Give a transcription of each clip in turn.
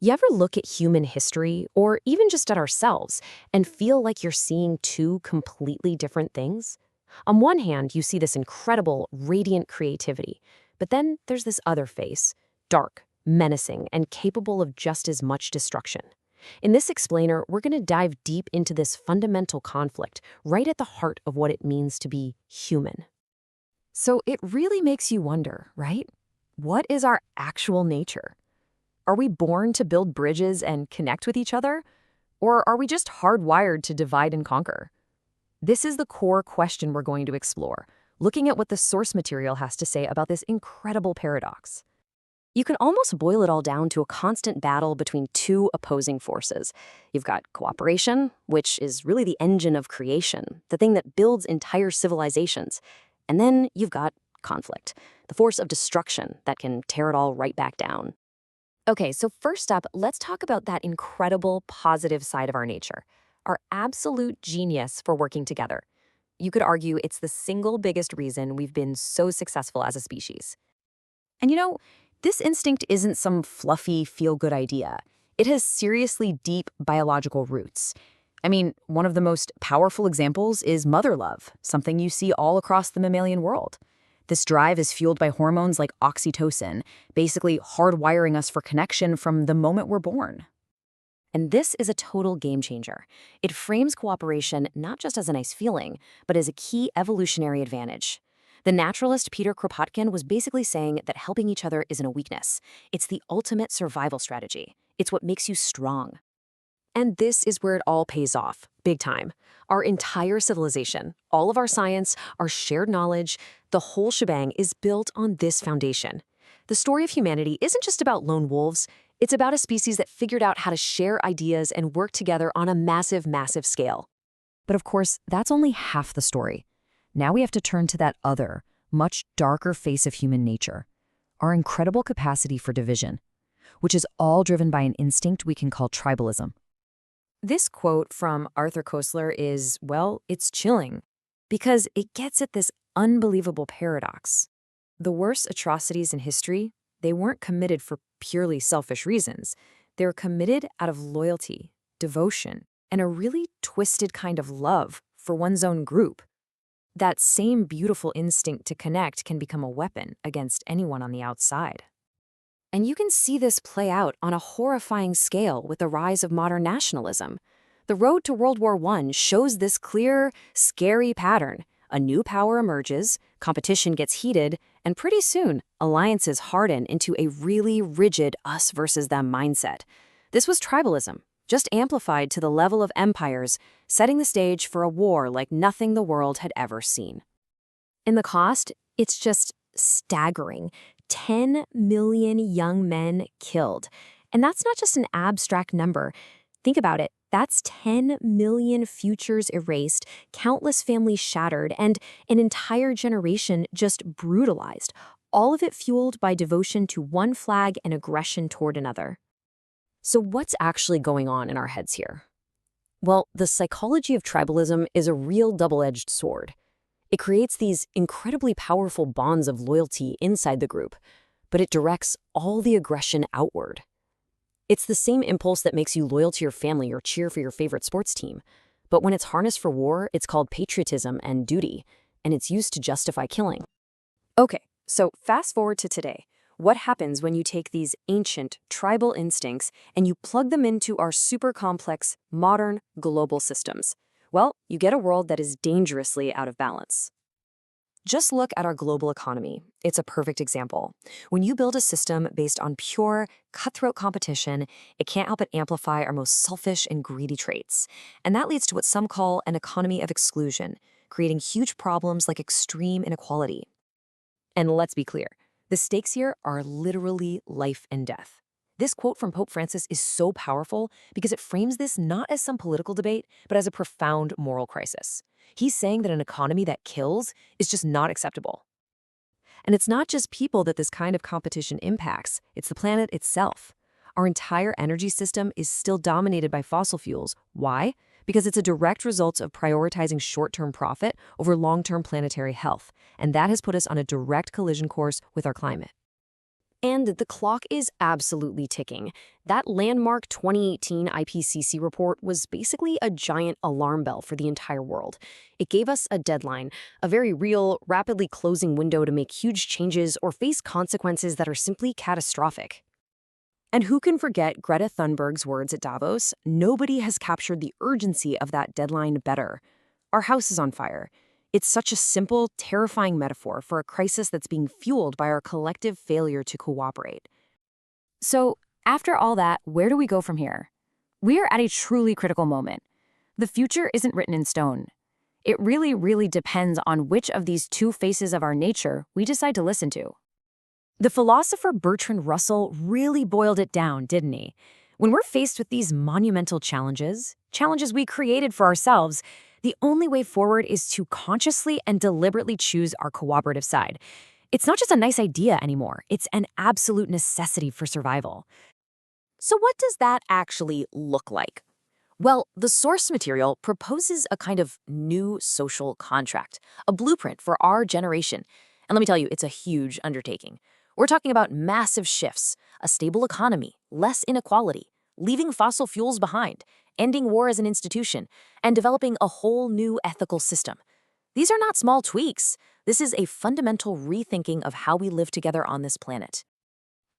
You ever look at human history, or even just at ourselves, and feel like you're seeing two completely different things? On one hand, you see this incredible, radiant creativity, but then there's this other face, dark, menacing, and capable of just as much destruction. In this explainer, we're going to dive deep into this fundamental conflict, right at the heart of what it means to be human. So it really makes you wonder, right? What is our actual nature? Are we born to build bridges and connect with each other? Or are we just hardwired to divide and conquer? This is the core question we're going to explore, looking at what the source material has to say about this incredible paradox. You can almost boil it all down to a constant battle between two opposing forces. You've got cooperation, which is really the engine of creation, the thing that builds entire civilizations. And then you've got conflict, the force of destruction that can tear it all right back down. Okay, so first up, let's talk about that incredible positive side of our nature, our absolute genius for working together. You could argue it's the single biggest reason we've been so successful as a species. And this instinct isn't some fluffy, feel-good idea. It has seriously deep biological roots. I mean, one of the most powerful examples is mother love, something you see all across the mammalian world. This drive is fueled by hormones like oxytocin, basically hardwiring us for connection from the moment we're born. And this is a total game changer. It frames cooperation not just as a nice feeling, but as a key evolutionary advantage. The naturalist Peter Kropotkin was basically saying that helping each other isn't a weakness. It's the ultimate survival strategy. It's what makes you strong. And this is where it all pays off, big time. Our entire civilization, all of our science, our shared knowledge, the whole shebang is built on this foundation. The story of humanity isn't just about lone wolves. It's about a species that figured out how to share ideas and work together on a massive, massive scale. But of course, that's only half the story. Now we have to turn to that other, much darker face of human nature, our incredible capacity for division, which is all driven by an instinct we can call tribalism. This quote from Arthur Koestler is, well, it's chilling, because it gets at this unbelievable paradox. The worst atrocities in history, they weren't committed for purely selfish reasons. They were committed out of loyalty, devotion, and a really twisted kind of love for one's own group. That same beautiful instinct to connect can become a weapon against anyone on the outside. And you can see this play out on a horrifying scale with the rise of modern nationalism. The road to World War I shows this clear, scary pattern. A new power emerges, competition gets heated, and pretty soon, alliances harden into a really rigid us versus them mindset. This was tribalism, just amplified to the level of empires, setting the stage for a war like nothing the world had ever seen. And the cost? It's just staggering. 10 million young men killed. And that's not just an abstract number. Think about it. That's 10 million futures erased, countless families shattered, and an entire generation just brutalized, all of it fueled by devotion to one flag and aggression toward another. So what's actually going on in our heads here? Well, the psychology of tribalism is a real double-edged sword. It creates these incredibly powerful bonds of loyalty inside the group, but it directs all the aggression outward. It's the same impulse that makes you loyal to your family or cheer for your favorite sports team. But when it's harnessed for war, it's called patriotism and duty, and it's used to justify killing. Okay, so fast forward to today. What happens when you take these ancient, tribal instincts and you plug them into our super complex, modern, global systems? Well, you get a world that is dangerously out of balance. Just look at our global economy. It's a perfect example. When you build a system based on pure, cutthroat competition, it can't help but amplify our most selfish and greedy traits. And that leads to what some call an economy of exclusion, creating huge problems like extreme inequality. And let's be clear, the stakes here are literally life and death. This quote from Pope Francis is so powerful because it frames this not as some political debate, but as a profound moral crisis. He's saying that an economy that kills is just not acceptable. And it's not just people that this kind of competition impacts, it's the planet itself. Our entire energy system is still dominated by fossil fuels. Why? Because it's a direct result of prioritizing short-term profit over long-term planetary health, and that has put us on a direct collision course with our climate. And the clock is absolutely ticking. That landmark 2018 IPCC report was basically a giant alarm bell for the entire world. It gave us a deadline, a very real, rapidly closing window to make huge changes or face consequences that are simply catastrophic. And who can forget Greta Thunberg's words at Davos? Nobody has captured the urgency of that deadline better. Our house is on fire. It's such a simple, terrifying metaphor for a crisis that's being fueled by our collective failure to cooperate. So, after all that, where do we go from here? We are at a truly critical moment. The future isn't written in stone. It really, really depends on which of these two faces of our nature we decide to listen to. The philosopher Bertrand Russell really boiled it down, didn't he? When we're faced with these monumental challenges we created for ourselves, the only way forward is to consciously and deliberately choose our cooperative side. It's not just a nice idea anymore, it's an absolute necessity for survival. So what does that actually look like? Well, the source material proposes a kind of new social contract, a blueprint for our generation. And let me tell you, it's a huge undertaking. We're talking about massive shifts, a stable economy, less inequality, leaving fossil fuels behind, ending war as an institution, and developing a whole new ethical system. These are not small tweaks. This is a fundamental rethinking of how we live together on this planet.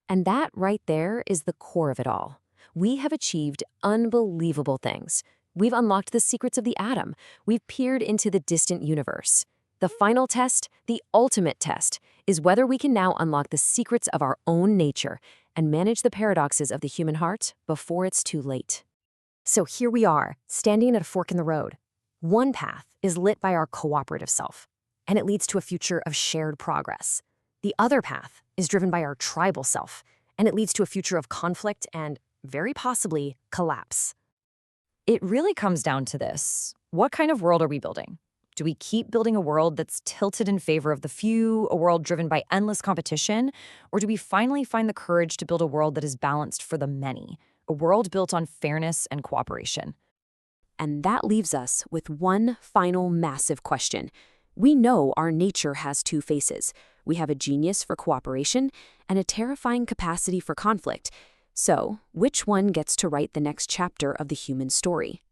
And that right there is the core of it all. We have achieved unbelievable things. We've unlocked the secrets of the atom. We've peered into the distant universe. The final test, the ultimate test, is whether we can now unlock the secrets of our own nature and manage the paradoxes of the human heart before it's too late. So here we are, standing at a fork in the road. One path is lit by our cooperative self, and it leads to a future of shared progress. The other path is driven by our tribal self, and it leads to a future of conflict and, very possibly, collapse. It really comes down to this. What kind of world are we building? Do we keep building a world that's tilted in favor of the few, a world driven by endless competition? Or do we finally find the courage to build a world that is balanced for the many, a world built on fairness and cooperation? And that leaves us with one final massive question. We know our nature has two faces. We have a genius for cooperation and a terrifying capacity for conflict. So, which one gets to write the next chapter of the human story?